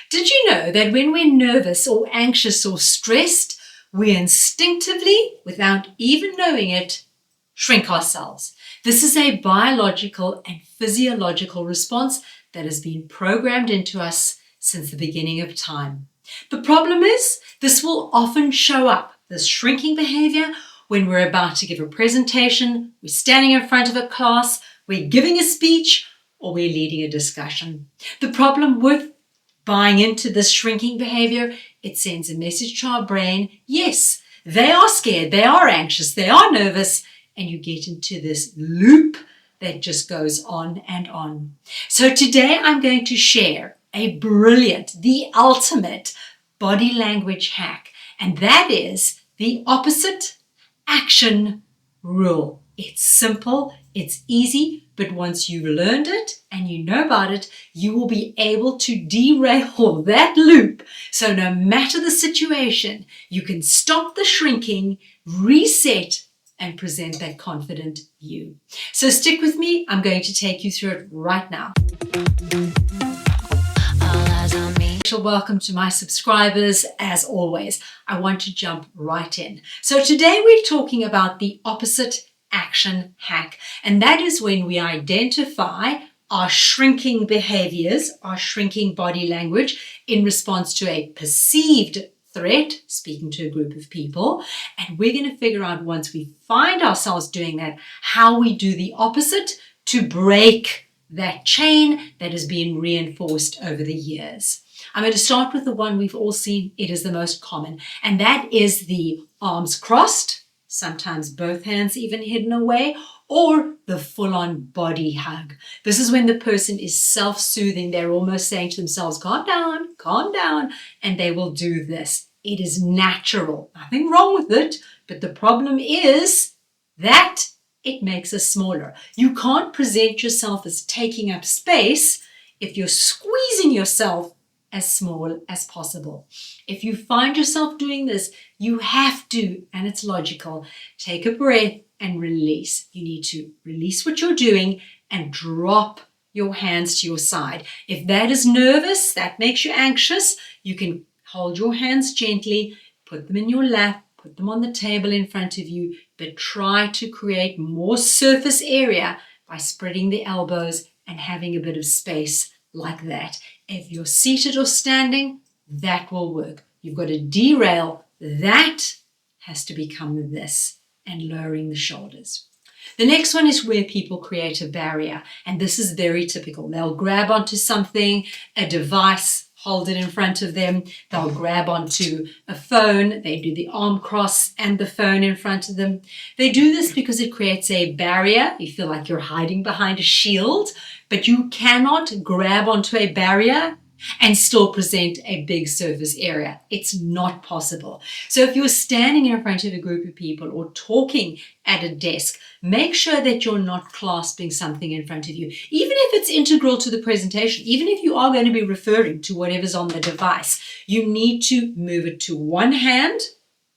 Did you know that when we're nervous or anxious or stressed, we instinctively, without even knowing it, shrink ourselves? This is a biological and physiological response that has been programmed into us since the beginning of time. The problem is, this will often show up, this shrinking behavior, when we're about to give a presentation, we're standing in front of a class, we're giving a speech, or we're leading a discussion. The problem with buying into this shrinking behavior, it sends a message to our brain. Yes, they are scared, they are anxious, they are nervous, and you get into this loop that just goes on and on. So today I'm going to share a brilliant, the ultimate body language hack, and that is the opposite action rule. It's simple, it's easy, but once you've learned it and you know about it, you will be able to derail that loop. So no matter the situation, you can stop the shrinking, reset, and present that confident you. So stick with me. I'm going to take you through it right now. Welcome to my subscribers. As always, I want to jump right in. So today we're talking about the opposite action hack, and that is when we identify our shrinking behaviors, our shrinking body language in response to a perceived threat, speaking to a group of people, and we're going to figure out, once we find ourselves doing that, how we do the opposite to break that chain that has been reinforced over the years. I'm going to start with the one we've all seen. It is the most common, and that is the arms crossed, sometimes both hands even hidden away, or the full-on body hug. This is when the person is self-soothing. They're almost saying to themselves, calm down, and they will do this. It is natural, nothing wrong with it, but the problem is that it makes us smaller. You can't present yourself as taking up space if you're squeezing yourself as small as possible. If you find yourself doing this, you have to, and it's logical, take a breath and release. You need to release what you're doing and drop your hands to your side. If that is nervous, that makes you anxious, you can hold your hands gently, put them in your lap, put them on the table in front of you, but try to create more surface area by spreading the elbows and having a bit of space like that. If you're seated or standing, that will work. You've got to derail. That has to become this, and lowering the shoulders. The next one is where people create a barrier, and this is very typical. They'll grab onto something, a device, hold it in front of them. They'll grab onto a phone. They do the arm cross and the phone in front of them. They do this because it creates a barrier. You feel like you're hiding behind a shield, but you cannot grab onto a barrier and still present a big surface area. It's not possible. So if you're standing in front of a group of people or talking at a desk, make sure that you're not clasping something in front of you, even if it's integral to the presentation, even if you are going to be referring to whatever's on the device. You need to move it to one hand,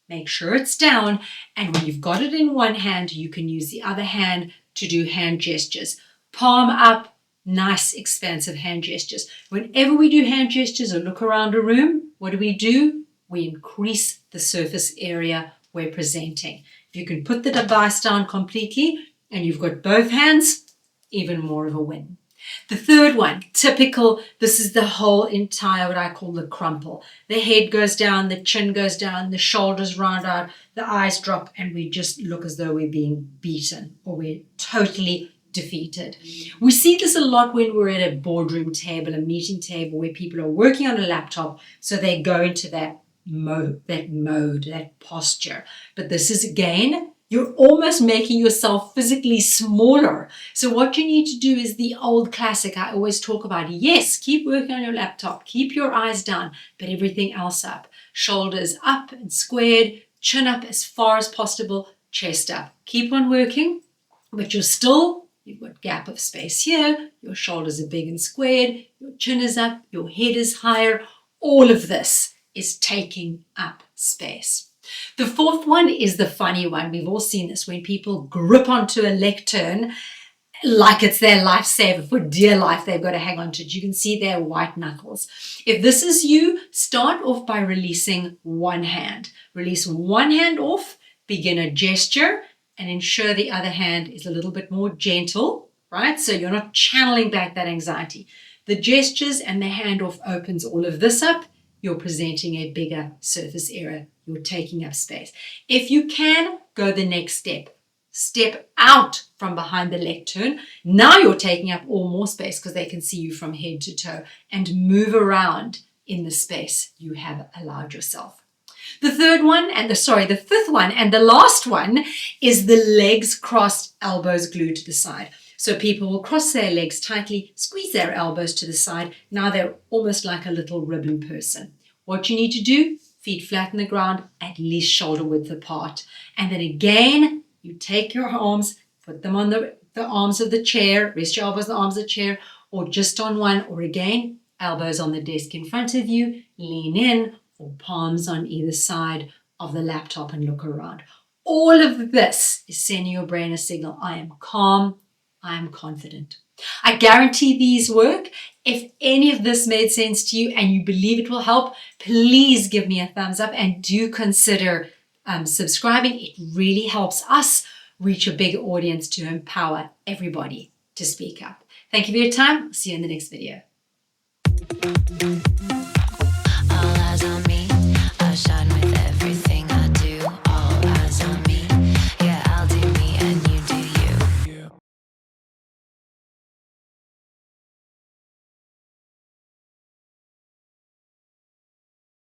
make sure it's down, and when you've got it in one hand, you can use the other hand to do hand gestures. Palm up, nice expansive hand gestures. Whenever we do hand gestures or look around a room, what do? We increase the surface area we're presenting. If you can put the device down completely and you've got both hands, even more of a win. The third one, typical, this is the whole entire, what I call the crumple. The head goes down, the chin goes down, the shoulders round out, the eyes drop, and we just look as though we're being beaten or we're totally defeated. We see this a lot when we're at a boardroom table, a meeting table where people are working on a laptop, so they go into that mode, that posture. But this is, again, you're almost making yourself physically smaller. So what you need to do is the old classic I always talk about. Yes, keep working on your laptop, keep your eyes down, but everything else up. Shoulders up and squared, chin up as far as possible, chest up. Keep on working, but you've got gap of space here, your shoulders are big and squared, your chin is up, your head is higher. All of this is taking up space. The fourth one is the funny one. We've all seen this when people grip onto a lectern like it's their lifesaver. For dear life, they've got to hang on to it. You can see their white knuckles. If this is you, start off by releasing one hand. Release one hand off, begin a gesture, and ensure the other hand is a little bit more gentle, right? So you're not channeling back that anxiety. The gestures and the handoff opens all of this up. You're presenting a bigger surface area. You're taking up space. If you can, go the next step. Step out from behind the lectern. Now you're taking up all more space because they can see you from head to toe, and move around in the space you have allowed yourself. The fifth one and the last one is the legs crossed, elbows glued to the side. So people will cross their legs tightly, squeeze their elbows to the side. Now they're almost like a little ribbon person. What you need to do, feet flat on the ground, at least shoulder width apart. And then again, you take your arms, put them on the arms of the chair, rest your elbows on the arms of the chair, or just on one, or again, elbows on the desk in front of you, lean in, or palms on either side of the laptop and look around. All of this is sending your brain a signal. I am calm, I am confident. I guarantee these work. If any of this made sense to you and you believe it will help, please give me a thumbs up and do consider subscribing. It really helps us reach a bigger audience to empower everybody to speak up. Thank you for your time. See you in the next video.